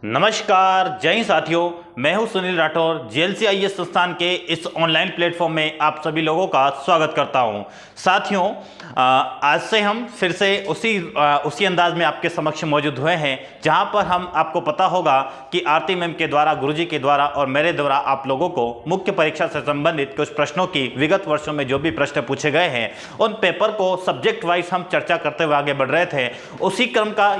नमस्कार, जय हिंद साथियों। मैं हूं सुनील राठौर। जेएलसी आईएएस संस्थान के इस ऑनलाइन प्लेटफॉर्म में आप सभी लोगों का स्वागत करता हूं। साथियों, आज से हम फिर से उसी अंदाज में आपके समक्ष मौजूद हुए हैं जहां पर हम आपको पता होगा कि आरती मैम के द्वारा, गुरुजी के द्वारा और मेरे द्वारा आप लोगों को मुख्य परीक्षा से संबंधित कुछ प्रश्नों की विगत वर्षों में जो भी प्रश्न पूछे गए हैं उन पेपर को सब्जेक्ट वाइज हम चर्चा करते हुए आगे बढ़ रहे थे। उसी क्रम का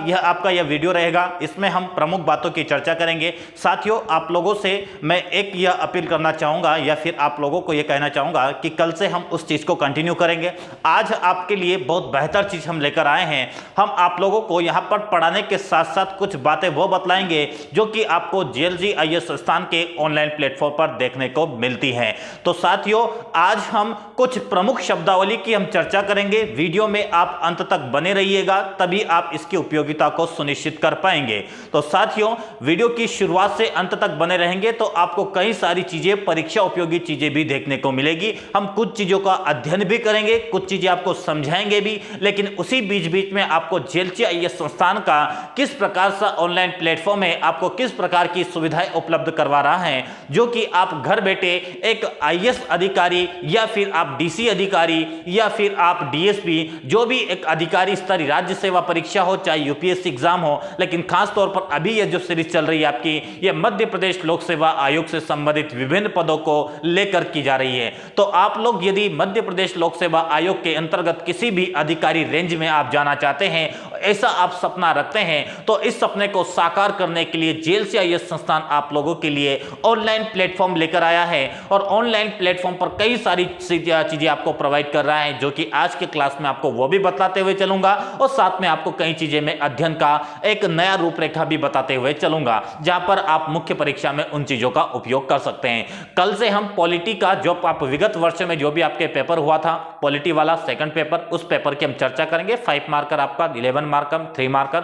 यह वीडियो रहेगा। इसमें हम प्रमुख बातों की चर्चा करेंगे। साथियों, आप लोगों से मैं एक यह अपील करना चाहूंगा या फिर आप लोगों को यह कहना चाहूंगा कि कल से हम उस चीज को कंटिन्यू करेंगे। आज आपके लिए बहुत बेहतर चीज हम लेकर आए हैं। हम आप लोगों को यहां पर पढ़ाने के साथ साथ कुछ बातें वो बतलाएंगे जो कि आपको जेएलसी आईएएस संस्थान के ऑनलाइन प्लेटफॉर्म पर देखने को मिलती है। तो साथियों, आज हम कुछ प्रमुख शब्दावली की हम चर्चा करेंगे। वीडियो में आप अंत तक बने रहिएगा, तभी आप इसकी उपयोगिता को सुनिश्चित कर पाएंगे। तो साथियों, वीडियो की शुरुआत से अंत तक बने रहेंगे तो आपको कई सारी चीजें, परीक्षा उपयोगी चीजें भी देखने को मिलेगी। हम कुछ चीजों का अध्ययन भी करेंगे, कुछ चीजें आपको समझाएंगे भी, लेकिन उसी बीच बीच में आपको जेएलसी आईएएस संस्थान का किस प्रकार सा ऑनलाइन प्लेटफॉर्म है, आपको किस प्रकार की सुविधाएं उपलब्ध करवा रहा है, जो कि आप घर बैठे एक आईएएस अधिकारी या फिर आप डीसी अधिकारी या फिर आप डीएसपी, जो भी एक अधिकारी स्तरीय राज्य सेवा परीक्षा हो, चाहे यूपीएससी एग्जाम हो, लेकिन खास तौर पर अभी ये जो सीरीज चल रही है आपकी, ये मध्य प्रदेश लोक सेवा आयोग से संबंधित विभिन्न पदों को लेकर की जा रही है। तो आप लोग यदि मध्य प्रदेश लोक सेवा आयोग के अंतर्गत किसी भी अधिकारी रेंज में आप जाना चाहते हैं, ऐसा आप सपना रखते हैं, तो इस सपने को साकार करने के लिए जेएलसी आईएएस संस्थान आप लोगों के लिए ऑनलाइन प्लेटफॉर्म लेकर आया है। और ऑनलाइन प्लेटफॉर्म पर कई सारी चीजें आपको प्रोवाइड कर रहा है, जो कि आज के क्लास में आपको वो भी बताते हुए चलूंगा और साथ में आपको कई चीजें में अध्ययन का एक नया रूपरेखा भी बताते हुए चलूंगा, जहां पर आप मुख्य परीक्षा में उन चीजों का उपयोग कर सकते हैं। कल से हम पॉलिटी का, जो आप विगत वर्ष में जो भी आपके पेपर हुआ था, पॉलिटी वाला सेकंड पेपर, उस पेपर की हम चर्चा करेंगे। 5 मार्कर आपका, 11 मार्कर, 3 मार्कर,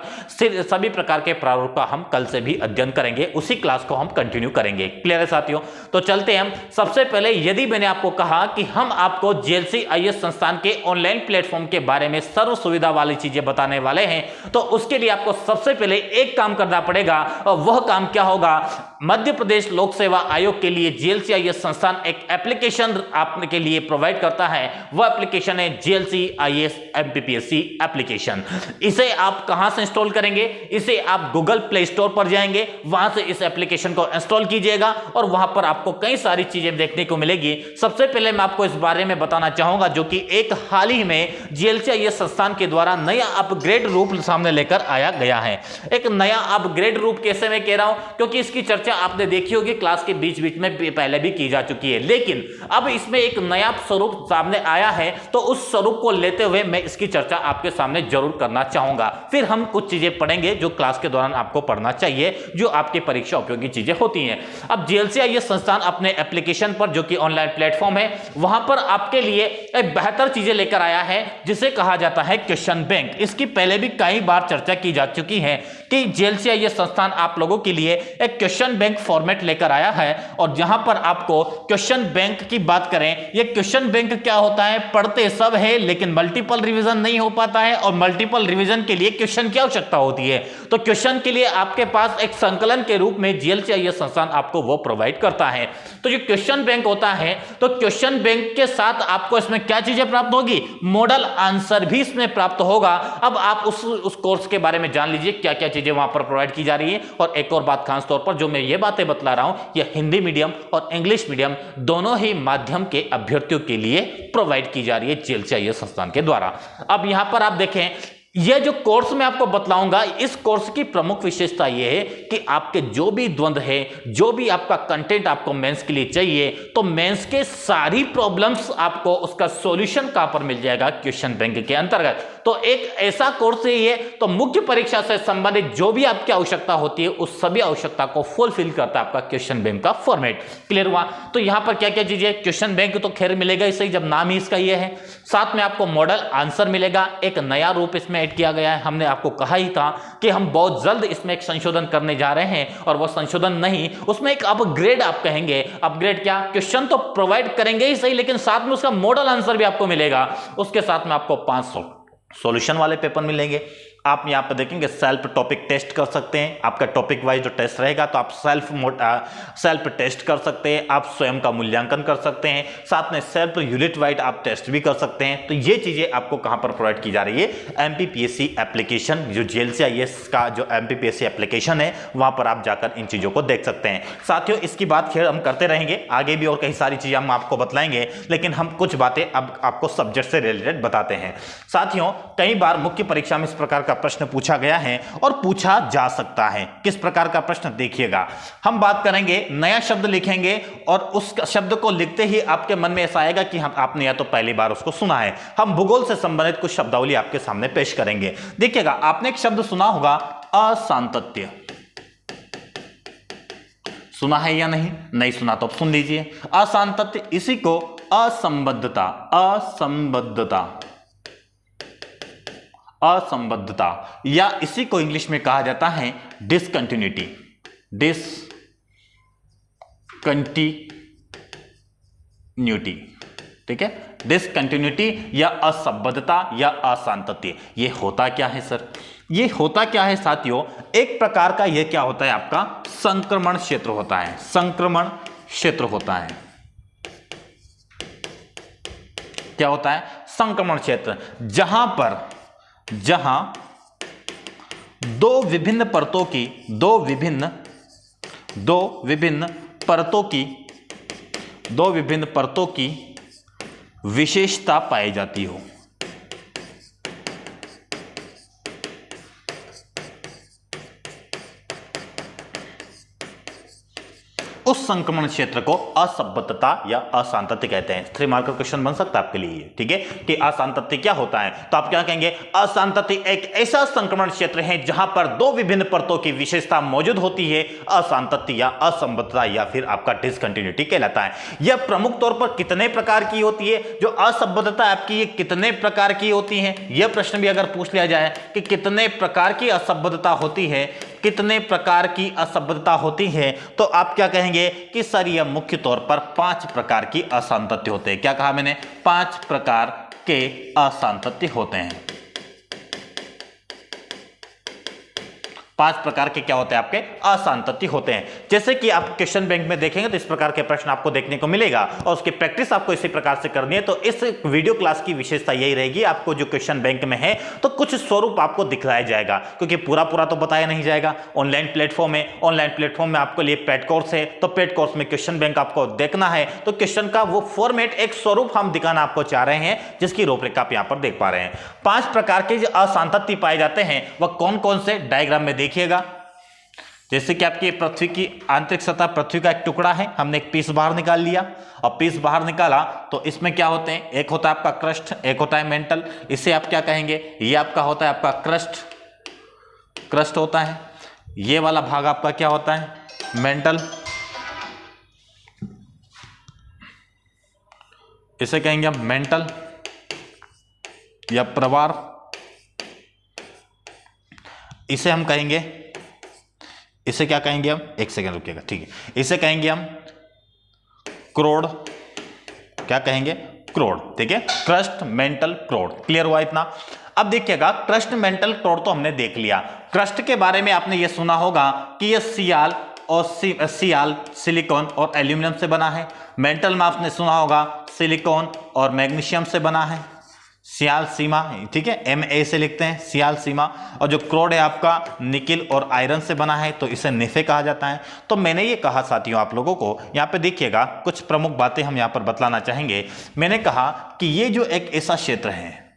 सभी प्रकार के प्रारूप का हम कल से भी अध्ययन करेंगे। उसी क्लास को हम कंटिन्यू करेंगे। क्लियर है साथियों? तो चलते हैं हम। सबसे पहले, यदि मैंने आपको कहा कि हम आपको जेएलसी आईएएस संस्थान के ऑनलाइन प्लेटफॉर्म के बारे में सर्व सुविधा वाली चीजें बताने वाले हैं, तो उसके लिए आपको सबसे पहले एक काम करना पड़ेगा। और वह काम क्या होगा? मध्य प्रदेश लोक सेवा आयोग के लिए जेएलसी आईएएस संस्थान एक एप्लीकेशन आपके लिए प्रोवाइड करता है। वह एप्लीकेशन है जेएलसी आईएएस एमपीपीएससी एप्लीकेशन। इसे आप कहां से इंस्टॉल करेंगे? इसे आप गूगल प्ले स्टोर पर जाएंगे, वहां से इस एप्लीकेशन को इंस्टॉल कीजिएगा और वहां पर आपको कई सारी चीजें देखने को मिलेगी। सबसे पहले मैं आपको इस बारे में बताना चाहूंगा, जो कि एक हाल ही में जेएलसी आईएएस संस्थान के द्वारा नया अपग्रेड रूप सामने लेकर आया गया है। एक नया अपग्रेड रूप कैसे मैं कह रहा हूं? क्योंकि इसकी चर्चा आपने देखी होगी क्लास के बीच बीच में पहले भी की जा चुकी है, लेकिन अब इसमें एक नया स्वरूप सामने आया है, तो उस स्वरूप को लेते हुए मैं इसकी चर्चा आपके सामने जरूर करना चाहूंगा। फिर हम कुछ चीजें पढ़ेंगे जो क्लास के दौरान आपको पढ़ना चाहिए, जो आपकी परीक्षा उपयोगी चीजें होती हैं। अब जेएलसी आईएएस संस्थान अपने एप्लीकेशन पर, जो कि ऑनलाइन प्लेटफॉर्म है, वहां पर आपके लिए एक बेहतर चीजें लेकर आया है, जिसे कहा जाता है क्वेश्चन बैंक। इसकी पहले भी कई बार चर्चा की जा चुकी है कि जेएलसी आईएएस संस्थान आप लोगों के लिए एक क्वेश्चन बैंक फॉर्मेट लेकर आया है। और जहां पर आपको क्वेश्चन बैंक की बात करें, ये क्वेश्चन बैंक क्या होता है? पढ़ते सब है लेकिन मल्टीपल रिवीजन नहीं हो पाता है, और मल्टीपल रिवीजन के लिए क्वेश्चन की आवश्यकता होती है। तो क्वेश्चन के लिए आपके पास एक संकलन के रूप में जेएलसी आईएएस संस्थान आपको वो प्रोवाइड करता है। तो जो क्वेश्चन बैंक होता है, तो क्वेश्चन बैंक के साथ आपको इसमें क्या चीजें प्राप्त होगी? मॉडल आंसर भी इसमें प्राप्त होगा। अब आप उस कोर्स के बारे में जान लीजिए क्या क्या चीजें वहां पर प्रोवाइड की जा रही है। और एक और बात खास तौर पर जो मैं ये बातें बतला रहा हूं, ये हिंदी मीडियम और इंग्लिश मीडियम दोनों ही माध्यम के अभ्यर्थियों के लिए प्रोवाइड की जा रही है जेएलसी आईएएस संस्थान के द्वारा। अब यहां पर आप देखें, यह जो कोर्स मैं आपको बतलाऊंगा, इस कोर्स की प्रमुख विशेषता यह है कि आपके जो भी द्वंद्व है, जो भी आपका कंटेंट आपको मेंस के लिए चाहिए, तो मेंस के सारी प्रॉब्लम्स आपको उसका सॉल्यूशन कहां पर मिल जाएगा? क्वेश्चन बैंक के अंतर्गत। तो एक ऐसा कोर्स है ये, तो मुख्य परीक्षा से संबंधित जो भी आपकी आवश्यकता होती है, उस सभी आवश्यकता को फुलफिल करता है आपका क्वेश्चन बैंक का फॉर्मेट। क्लियर हुआ? तो यहां पर क्या क्या चीजें, क्वेश्चन बैंक तो खैर मिलेगा ही सही, जब नाम ही इसका ये है। साथ में आपको मॉडल आंसर मिलेगा, एक नया रूप इसमें ऐड किया गया है। हमने आपको कहा ही था कि हम बहुत जल्द इसमें एक संशोधन करने जा रहे हैं, और वो संशोधन नहीं, उसमें एक अपग्रेड आप कहेंगे। अपग्रेड क्या? क्वेश्चन तो प्रोवाइड करेंगे ही सही, लेकिन साथ में उसका मॉडल आंसर भी आपको मिलेगा। उसके साथ में आपको 500 सॉल्यूशन वाले पेपर मिलेंगे। आप यहाँ पे देखेंगे सेल्फ टॉपिक टेस्ट कर सकते हैं, आपका टॉपिक वाइज जो टेस्ट रहेगा तो आप सेल्फ टेस्ट कर सकते हैं, आप स्वयं का मूल्यांकन कर सकते हैं, साथ में सेल्फ यूनिट वाइज आप टेस्ट भी कर सकते हैं। तो ये चीजें आपको कहां पर प्रोवाइड की जा रही है, एमपीपीएससी एप्लीकेशन, जो जेएलसीआईएस का जो एमपीपीएससी एप्लीकेशन है वहां पर आप जाकर इन चीजों को देख सकते हैं। साथियों इसकी बात खैर हम करते रहेंगे, आगे भी और कई सारी चीजें हम आपको बतलाएंगे, लेकिन हम कुछ बातें अब आपको सब्जेक्ट से रिलेटेड बताते हैं। साथियों कई बार मुख्य परीक्षा में इस प्रकार का प्रश्न पूछा गया है और पूछा जा सकता है। किस प्रकार का प्रश्न देखिएगा, हम बात करेंगे, नया शब्द लिखेंगे और उस शब्द को लिखते ही आपके मन में ऐसा आएगा कि हम आपने या तो पहली बार उसको सुना है। हम भूगोल से संबंधित कुछ शब्दावली आपके सामने पेश करेंगे। देखिएगा, आपने एक शब्द सुना होगा असांतत्य, सुना है या नहीं? नहीं सुना तो अब सुन लीजिए। असांतत्य, इसी को असंबद्धता, असंबद्धता या इसी को इंग्लिश में कहा जाता है डिसकंटिन्यूटी, ठीक है, डिसकंटिन्यूटी या असंबद्धता या असांतत्य। ये होता क्या है सर? ये होता क्या है साथियों, एक प्रकार का ये क्या होता है, आपका संक्रमण क्षेत्र होता है, संक्रमण क्षेत्र होता है। क्या होता है? संक्रमण क्षेत्र, जहां दो विभिन्न परतों की विशेषता पाई जाती हो। उस संक्रमण क्षेत्र को असंबद्धता या असांतत्य कहते हैं। 3 मार्क का क्वेश्चन बन सकता है आपके लिए, ठीक है, कि असांतत्य क्या होता है। तो आप क्या कहेंगे, असांतत्य एक ऐसा संक्रमण क्षेत्र है जहां पर दो विभिन्न परतों की विशेषता मौजूद होती है। असांतत्य या असंबद्धता या फिर आपका डिसकंटिन्यूटी कहलाता है। यह प्रमुख तौर पर कितने प्रकार की होती है? जो असंबद्धता आपकी ये कितने प्रकार की होती है, यह प्रश्न भी अगर पूछ लिया जाए कि कितने प्रकार की असंबद्धता होती है, कितने प्रकार की असंबद्धता होती है, तो आप क्या कहेंगे कि सर यह मुख्य तौर पर 5 प्रकार की असांतत्य होते हैं। क्या कहा मैंने? 5 प्रकार के असांतत्य होते हैं। 5 प्रकार के क्या होते हैं? आपके असांतत्य होते हैं। जैसे कि आप क्वेश्चन बैंक में देखेंगे तो इस प्रकार के प्रश्न आपको देखने को मिलेगा और उसकी प्रैक्टिस आपको इसी प्रकार से करनी है। तो इस वीडियो क्लास की विशेषता यही रहेगी, आपको जो क्वेश्चन बैंक में है तो कुछ स्वरूप आपको दिखलाया जाएगा, क्योंकि पूरा तो बताया नहीं जाएगा। ऑनलाइन प्लेटफॉर्म है, ऑनलाइन प्लेटफॉर्म में आपके लिए पेड कोर्स है, तो पेड कोर्स में क्वेश्चन बैंक आपको देखना है तो क्वेश्चन का वो फॉर्मेट, एक स्वरूप हम दिखाना आपको चाह रहे हैं, जिसकी रूपरेखा आप यहां पर देख पा रहे हैं। 5 प्रकार के जो असांतत्य पाए जाते हैं वह कौन कौन से, डायग्राम में देखिएगा। जैसे कि आपकी पृथ्वी की आंतरिक सतह, पृथ्वी का एक टुकड़ा है, हमने एक पीस बाहर निकाल लिया और पीस बाहर निकाला तो इसमें क्या होते हैं, एक होता है आपका क्रस्ट, एक होता है मेंटल। इसे आप क्या कहेंगे, ये आपका होता है आपका क्रस्ट होता है। ये वाला भाग आपका क्या होता है, मेंटल। इसे कहेंगे हम मेंटल या प्रवार। इसे हम कहेंगे, इसे क्या कहेंगे हम, एक सेकंड रुकिएगा, ठीक है, इसे कहेंगे हम क्रोड। क्या कहेंगे, क्रोड, ठीक है, क्रस्ट, मेंटल, क्रोड। क्लियर हुआ इतना? अब देखिएगा, क्रस्ट, मेंटल, क्रोड तो हमने देख लिया। क्रस्ट के बारे में आपने ये सुना होगा कि ये सियाल, सिलिकॉन और एल्यूमिनियम से बना है। मेंटल में आपने सुना होगा सिलिकॉन और मैग्नीशियम से बना है। सियाल सीमा, ठीक है, Ma से लिखते हैं, सियाल सीमा। और जो क्रोड है आपका निकिल और आयरन से बना है, तो इसे नेफे कहा जाता है। तो मैंने ये कहा साथियों आप लोगों को, यहाँ पे देखिएगा कुछ प्रमुख बातें हम यहाँ पर बतलाना चाहेंगे। मैंने कहा कि ये जो एक ऐसा क्षेत्र है,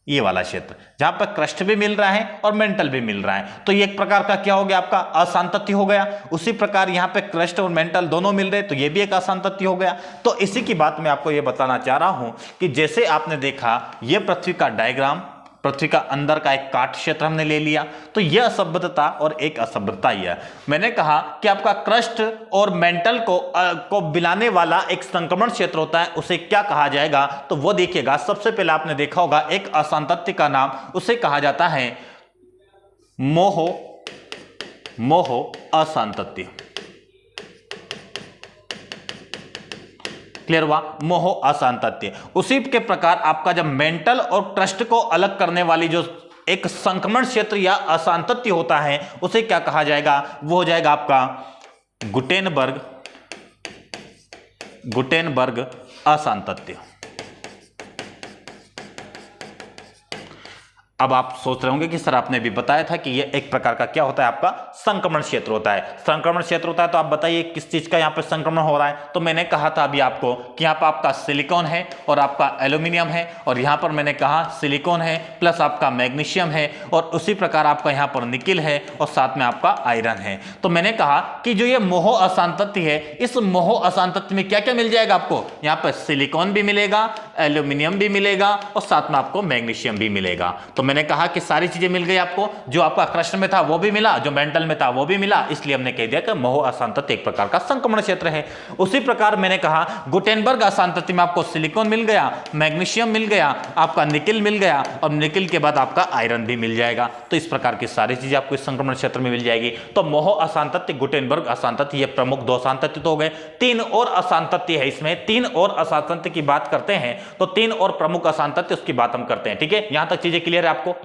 ये वाला क्षेत्र जहां पर क्रस्ट भी मिल रहा है और मेंटल भी मिल रहा है, तो ये एक प्रकार का क्या हो गया, आपका असांतत्य हो गया। उसी प्रकार यहां पे क्रस्ट और मेंटल दोनों मिल रहे, तो ये भी एक असांतत्य हो गया। तो इसी की बात मैं आपको ये बताना चाह रहा हूं कि जैसे आपने देखा ये पृथ्वी का डायग्राम, पृथ्वी का अंदर का एक काट क्षेत्र हमने ले लिया, तो यह असंबद्धता और एक असंबद्धता ही है। मैंने कहा कि आपका क्रस्ट और मेंटल को मिलाने वाला एक संक्रमण क्षेत्र होता है, उसे क्या कहा जाएगा, तो वो देखिएगा। सबसे पहले आपने देखा होगा एक असांतत्य का नाम, उसे कहा जाता है मोहो असांतत्य। क्लियर हुआ, मोहो असांतत्य। उसी के प्रकार आपका जब मेंटल और क्रस्ट को अलग करने वाली जो एक संक्रमण क्षेत्र या असांतत्य होता है उसे क्या कहा जाएगा, वो हो जाएगा आपका गुटेनबर्ग असांतत्य। अब आप सोच रहे होंगे कि सर आपने भी बताया था कि यह एक प्रकार का क्या होता है, आपका संक्रमण क्षेत्र होता है। संक्रमण क्षेत्र होता है तो आप बताइए किस चीज का यहाँ पे संक्रमण हो रहा है। तो मैंने कहा था अभी आपको कि यहाँ पर आपका सिलिकॉन है और आपका एल्यूमिनियम है, और यहाँ पर मैंने कहा सिलिकॉन है प्लस आपका मैग्नीशियम है, और उसी प्रकार आपका यहाँ पर निकिल है और साथ में आपका आयरन है। तो मैंने कहा कि जो ये मोहो असांतत्य है, इस मोहो असांतत्य में क्या क्या मिल जाएगा आपको, यहाँ पर सिलिकॉन भी मिलेगा, एल्यूमिनियम भी मिलेगा और साथ में आपको मैग्नीशियम भी मिलेगा। तो मैंने कहा कि सारी चीजें मिल गई आपको, जो आपका कृष्ण में था वो भी मिला, जो मेंटल में था वो भी मिला, इसलिए हमने कह दिया कि मोहो असांतत्य एक प्रकार का संक्रमण क्षेत्र है। उसी प्रकार मैंने कहा गुटेनबर्ग असांतत्य में आपको सिलिकॉन मिल गया, मैग्नीशियम मिल गया, आपका निकिल मिल गया, और निकिल के बाद आपका आयरन भी मिल जाएगा। तो इस प्रकार की सारी चीजें आपको इस संक्रमण क्षेत्र में मिल जाएगी। तो मोहो असांतत्य, गुटेनबर्ग असांतत्य, ये प्रमुख दो असांतत्य तो हो गए। तीन और असांतत्य है इसमें, तीन और असांतत्य की बात करते हैं तो तीन और प्रमुख असांतत्य उसकी बात हम करते हैं। ठीक है, यहां तक चीजें क्लियर है आपको।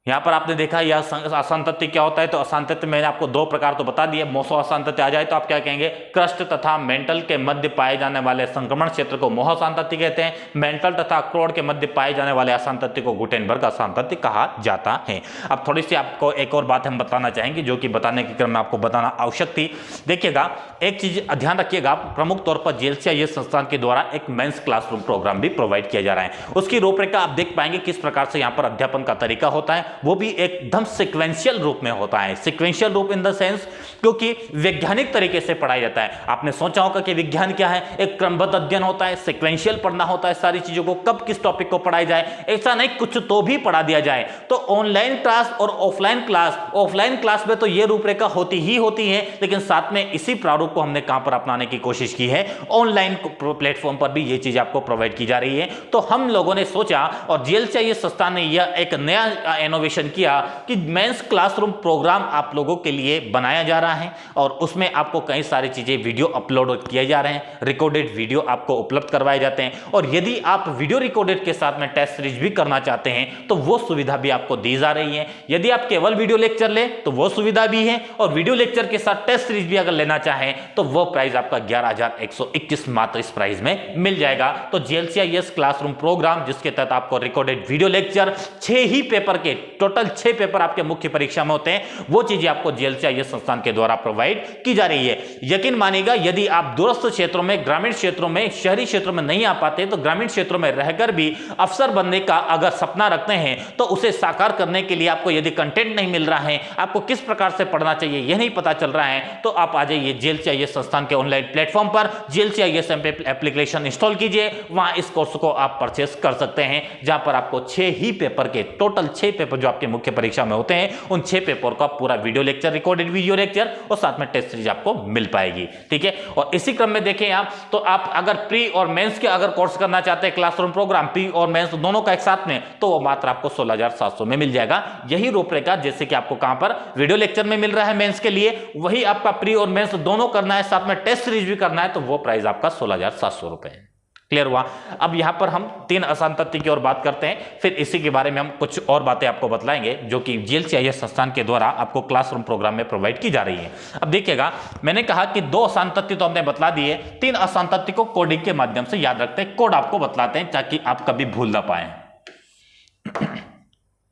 यहां पर आपने देखा यह असांतत्य क्या होता है, तो असांतत्य मैंने आपको दो प्रकार तो बता दिए। मोहो असांतत्य आ जाए तो आप क्या कहेंगे, क्रस्ट तथा मेंटल के मध्य पाए जाने वाले संक्रमण क्षेत्र को मोहो असांतत्य कहते हैं। मेंटल तथा क्रोड के मध्य पाए जाने वाले असांतत्य को गुटेनबर्ग असांतत्य कहा जाता है। अब थोड़ी सी आपको एक और बात हम बताना चाहेंगे, जो कि बताने के क्रम में आपको बताना आवश्यक थी। देखिएगा, एक चीज ध्यान रखिएगा, प्रमुख तौर पर जेएलसीआईएस संस्थान के द्वारा एक मेंस क्लासरूम प्रोग्राम भी प्रोवाइड किया जा रहा है। उसकी रूपरेखा आप देख पाएंगे किस प्रकार से यहाँ पर अध्यापन का तरीका होता है, वो भी एकदम सीक्वेंशियल रूप में होता है। सीक्वेंशियल रूप इन द सेंस क्योंकि वैज्ञानिक तरीके से पढ़ाया जाता है। आपने सोचा होगा कि विज्ञान क्या है, एक क्रमबद्ध अध्ययन होता है, सीक्वेंशियल पढ़ना होता है सारी चीजों को, कब किस टॉपिक को पढ़ाया जाए, ऐसा नहीं कुछ तो भी पढ़ा दिया जाए। तो ऑनलाइन क्लास और ऑफलाइन क्लास में तो ये रूपरेखा होती ही होती है, लेकिन साथ में इसी प्रारूप को हमने कहां पर अपनाने की कोशिश की है, ऑनलाइन प्लेटफॉर्म पर भी ये चीज आपको प्रोवाइड की जा रही है। तो हम लोगों ने सोचा और जेएलसीआईएस संस्थान ने यह एक नया इनोवेशन किया कि मेंस क्लासरूम प्रोग्राम आप लोगों के लिए बनाया जा रहा है, और उसमें आपको कई सारी चीजें वीडियो अपलोड किए जा रहे हैं, रिकॉर्डेड वीडियो आपको उपलब्ध करवाए जाते हैं, और यदि आप वीडियो रिकॉर्डेड के साथ में टेस्ट सीरीज भी करना चाहते हैं तो वो सुविधा भी आपको दी जा रही है। यदि आप केवल वीडियो लेक्चर ले तो वो सुविधा भी है, और वीडियो लेक्चर के साथ टेस्ट सीरीज भी अगर लेना चाहें तो वो प्राइस आपका 11,121 मात्र इस प्राइस में मिल जाएगा। तो जेएलसीआईएस क्लासरूम प्रोग्राम, जिसके तहत आपको रिकॉर्डेड वीडियो लेक्चर 6 ही पेपर के, टोटल 6 पेपर आपके मुख्य परीक्षा में होते हैं, वो चीजें आपको जेएलसीआईएस संस्थान के द्वारा प्रोवाइड की जा रही है। यकीन मानिएगा, यदि आप दूरस्थ क्षेत्रों में, ग्रामीण क्षेत्रों में, शहरी क्षेत्रों में नहीं आ पाते तो ग्रामीण क्षेत्रों में रहकर भी अफसर बनने का अगर सपना रखते हैं तो उसे साकार करने के लिए आपको यदि कंटेंट नहीं मिल रहा है, आपको किस प्रकार से पढ़ना चाहिए यह नहीं पता चल रहा है, तो आप आ जाइए जेएलसीआईएस संस्थान के ऑनलाइन प्लेटफॉर्म पर, जेएलसीआईएस एप्लीकेशन इंस्टॉल कीजिए, वहां इस कोर्स को आप परचेस कर सकते हैं, जहां पर आपको 6 ही पेपर के, टोटल 6 पेपर जो आपके मुख्य परीक्षा में होते हैं, उन 6 पेपर का पूरा video lecture, recorded video lecture और साथ में टेस्ट सीरीज आपको मिल पाएगी। ठीक है, और इसी क्रम में देखें आप, तो आप अगर प्री और मेंस के अगर कोर्स करना चाहते हैं, क्लासरूम प्रोग्राम प्री और मेंस दोनों का एक साथ में, तो वो मात्र आपको 16,700 में मिल जाएगा। यही रूपरेखा जैसे कि आपको कहां पर वीडियो लेक्चर में मिल रहा है मेंस के लिए, वही आपका प्री और मेंस दोनों करना है, साथ में टेस्ट सीरीज भी करना है, तो वो प्राइस आपका 16,700 रुपए है। क्लियर हुआ। अब यहां पर हम 3 असांतत्य की ओर बात करते हैं, फिर इसी के बारे में हम कुछ और बातें आपको बतलाएंगे जो कि जेएलसीआईएस संस्थान के द्वारा आपको क्लासरूम प्रोग्राम में प्रोवाइड की जा रही है। अब देखिएगा, मैंने कहा कि 2 असांतत्य तो हमने बतला दिए, 3 असांतत्य को कोडिंग के माध्यम से याद रखते हैं, कोड आपको बतलाते हैं ताकि आप कभी भूल ना पाए।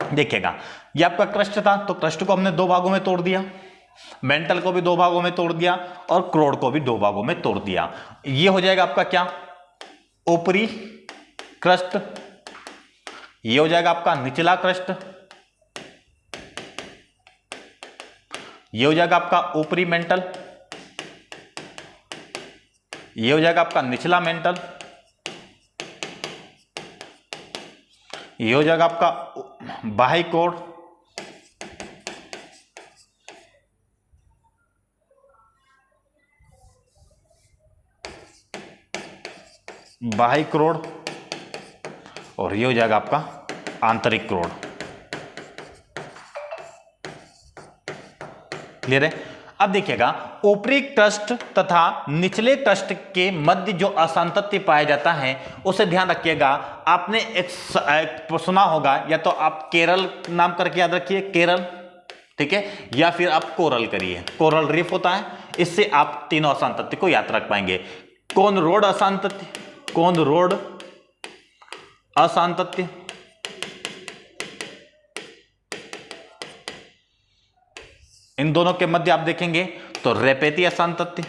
देखिएगा, ये आपका क्रस्ट था, तो क्रस्ट को हमने 2 भागों में तोड़ दिया, मेंटल को भी 2 भागों में तोड़ दिया और क्रोड को भी 2 भागों में तोड़ दिया। ये हो जाएगा आपका क्या, ऊपरी क्रस्ट, ये हो जाएगा आपका निचला क्रस्ट, ये हो जाएगा आपका ऊपरी मेंटल, ये हो जाएगा आपका निचला मेंटल, ये हो जाएगा आपका बाह्य कोड, बाह्य क्रोड, और ये हो जाएगा आपका आंतरिक क्रोड। क्लियर है। अब देखिएगा, ऊपरी क्रस्ट तथा निचले क्रस्ट के मध्य जो असंतत्य पाया जाता है उसे ध्यान रखिएगा। आपने एक सुना होगा, या तो आप केरल नाम करके याद रखिए, केरल, ठीक है, या फिर आप कोरल करिए, कोरल रीफ होता है। इससे आप तीनों असंतत्य को याद रख पाएंगे। कौन रोड असंतत्य, कौन रोड असंतत्य, इन दोनों के मध्य आप देखेंगे तो रेपेती असंतत्य,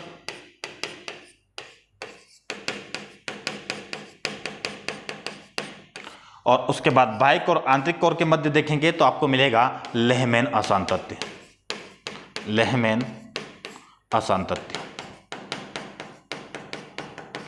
और उसके बाद बाह्य और आंतरिक कोर के मध्य देखेंगे तो आपको मिलेगा लेहमैन असंतत्य, लेहमैन असंतत्य।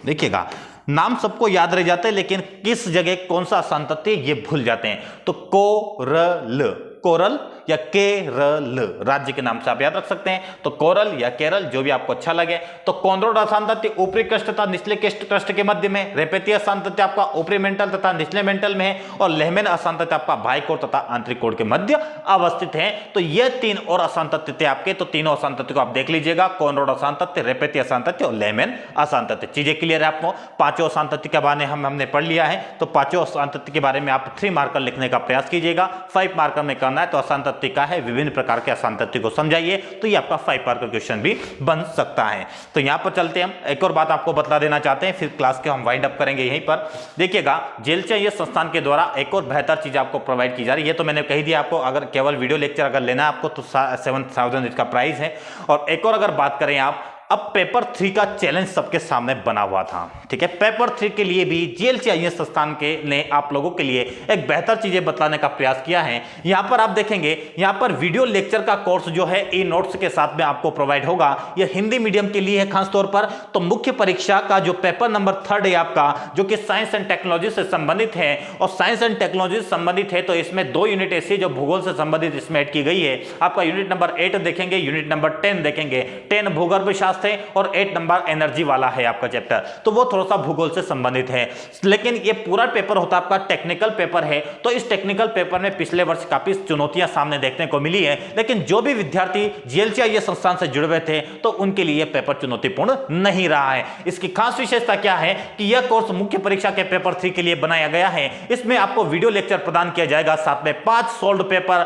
देखिएगा, नाम सबको याद रह जाते हैं, लेकिन किस जगह कौन सा असंतत्य ये भूल जाते हैं। तो कोरल, कोरल या केरल राज्य के नाम से आप याद रख सकते हैं। तो कोरल या केरल, जो भी आपको अच्छा लगे। तो कॉनरोड असंतत्य ऊपरी क्रस्ट तथा निचले क्रस्ट के मध्य में, रेपेती असंतत्य आपका ऊपरी मेंटल तथा निचले मेंटल में है, और लेहमैन असंतत्य आपका बाह्य कोर तथा आंतरिक कोर के मध्य अवस्थित है। तो ये तीन और असंतत्य थे आपके, तो तीनों असंतत्य को आप देख लीजिएगा, कॉनरोड असंतत्य, रेपेती असंतत्य और लेहमैन असंतत्य। चीजें क्लियर है आपको? पांचों असंतत्य के बारे में हमने पढ़ लिया है। तो पांचों असंतत्य के बारे में आप 3 मार्कर लिखने का प्रयास कीजिएगा। 5 मार्कर में करना है तो असंतत्य का है, विभिन्न प्रकार के असंतत्य को समझाइए, तो ये आपका 5 मार्कर क्वेश्चन भी बन सकता है। तो यहां पर चलते हैं, हम एक और बात आपको बता देना चाहते हैं, फिर क्लास के हम वाइंड अप करेंगे यहीं पर। देखिएगा, जेएलसीआईएस ये संस्थान के द्वारा एक और बेहतर चीज आपको प्रोवाइड की जा रही है। ये तो मैंने कही दिया आपको, अगर केवल वीडियो लेक्चर अगर लेना है आपको तो 7000 इसका प्राइस है। और एक और अगर बात करें आप, अब पेपर 3 का चैलेंज सबके सामने बना हुआ था, ठीक है। पेपर 3 के लिए भी जेएलसीआईएस संस्थान के ने आप लोगों के लिए एक बेहतर चीजें बताने का प्रयास किया है। यहां पर आप देखेंगे, यहां पर वीडियो लेक्चर का कोर्स जो है ई नोट्स के साथ में आपको प्रोवाइड होगा। यह हिंदी मीडियम के लिए है खास तौर पर। तो मुख्य परीक्षा का जो पेपर नंबर 3 है आपका, जो कि साइंस एंड टेक्नोलॉजी से संबंधित है, और साइंस एंड टेक्नोलॉजी से संबंधित है तो इसमें 2 यूनिट ऐसी जो भूगोल से संबंधित इसमें ऐड की गई है। आपका यूनिट नंबर 8 देखेंगे, यूनिट नंबर 10 देखेंगे। 10 भूगर्भ शास्त्र है और 8 नंबर एनर्जी वाला है आपका चैप्टर, तो वो थोड़ा सा भूगोल से संबंधित है। लेकिन ये पूरा पेपर होता है आपका टेक्निकल पेपर है। तो इस टेक्निकल पेपर में पिछले वर्ष काफी चुनौतियां सामने देखने को मिली है, लेकिन जो भी विद्यार्थी जेएलसीआईएस संस्थान से जुड़े हुए थे तो उनके लिए पेपर चुनौतीपूर्ण नहीं रहा है। इसकी खास विशेषता क्या है कि यह कोर्स मुख्य परीक्षा के पेपर 3 के लिए बनाया गया है। इसमें आपको वीडियो लेक्चर प्रदान किया जाएगा, साथ में 5 सोल्व्ड पेपर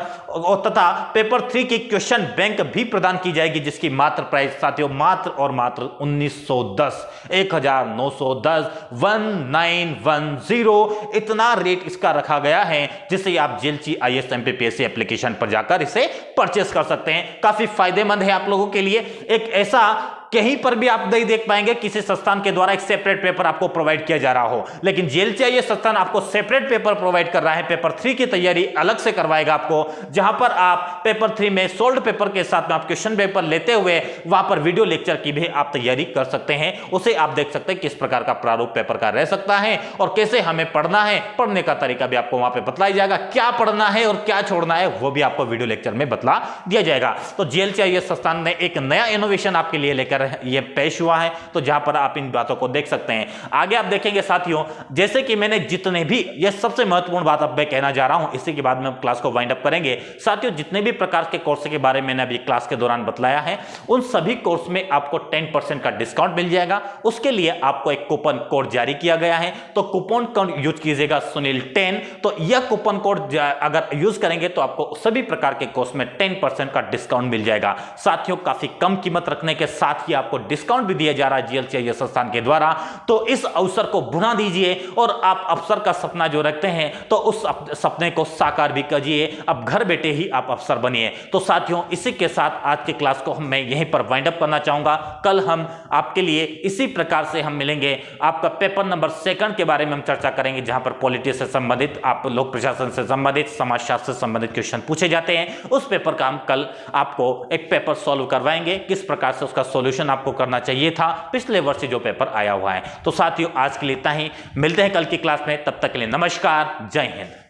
तथा पेपर 3 की क्वेश्चन बैंक भी प्रदान की जाएगी, जिसकी मात्र प्राइस साथियों मात्र और मात्र 1910, 1910, 1910 इतना रेट इसका रखा गया है, जिससे आप जेएलसीआईएस एमपीपीएससी एप्लीकेशन पर जाकर इसे परचेस कर सकते हैं। काफी फायदेमंद है आप लोगों के लिए। एक ऐसा कहीं पर भी आप नहीं देख पाएंगे किसी संस्थान के द्वारा एक सेपरेट पेपर आपको प्रोवाइड किया जा रहा हो, लेकिन जेएलसीआईएस संस्थान आपको सेपरेट पेपर प्रोवाइड कर रहा है। पेपर 3 की तैयारी अलग से करवाएगा आपको, जहां पर आप पेपर 3 में सोल्ड पेपर के साथ में आप क्वेश्चन पेपर लेते हुए वहां पर वीडियो लेक्चर की भी आप तैयारी कर सकते हैं। उसे आप देख सकते हैं किस प्रकार का प्रारूप पेपर का रह सकता है और कैसे हमें पढ़ना है। पढ़ने का तरीका भी आपको वहां पर बतलाया जाएगा, क्या पढ़ना है और क्या छोड़ना है वो भी आपको वीडियो लेक्चर में बतला दिया जाएगा। तो जेएलसीआईएस संस्थान ने एक नया इनोवेशन आपके लिए लेकर ये पेश हुआ है, तो जहां पर आप इन बातों को देख सकते हैं। आगे आप देखेंगे साथियों, जैसे कि मैंने जितने भी, ये सबसे महत्वपूर्ण बात अब मैं कहना जा रहा हूं, इसी के बाद में हम क्लास को वाइंड अप करेंगे। साथियों, जितने भी प्रकार के कोर्स के बारे में मैंने अभी क्लास के दौरान बतलाया है, उन सभी कोर्स में आपको 10% का डिस्काउंट मिल जाएगा। उसके लिए आपको एक कूपन कोड जारी किया गया है, तो कूपन कोड यूज कीजिएगा सुनील 10। तो यह कूपन कोड अगर यूज करेंगे तो आपको सभी प्रकार के कोर्स में 10% का डिस्काउंट मिल जाएगा। साथियों, काफी कम कीमत रखने के साथ ही आपको डिस्काउंट भी दिया जा रहा है जेएलसीआईएस संस्थान के द्वारा। तो इस अवसर को भुना दीजिए और आप अफसर का सपना जो रखते हैं तो उस सपने को साकार भी कीजिए। अब घर बैठे ही आप अफसर बनिए। तो साथियों, इसी के साथ आज की क्लास को मैं यहीं पर वाइंड अप करना चाहूंगा। कल हम आपके लिए इसी प्रकार से हम मिलेंगे। आपका पेपर नंबर 2 के बारे में हम चर्चा करेंगे, जहां पर पॉलिटिक्स से संबंधित, आप लोक प्रशासन से संबंधित, समाजशास्त्र से संबंधित क्वेश्चन पूछे जाते हैं। उस पेपर का हम कल आपको एक पेपर सॉल्व करवाएंगे, किस प्रकार से उसका सॉल्यूशन आपको करना चाहिए था पिछले वर्ष जो पेपर आया हुआ है। तो साथियों, आज के लिए इतना ही। मिलते हैं कल की क्लास में, तब तक के लिए नमस्कार, जय हिंद।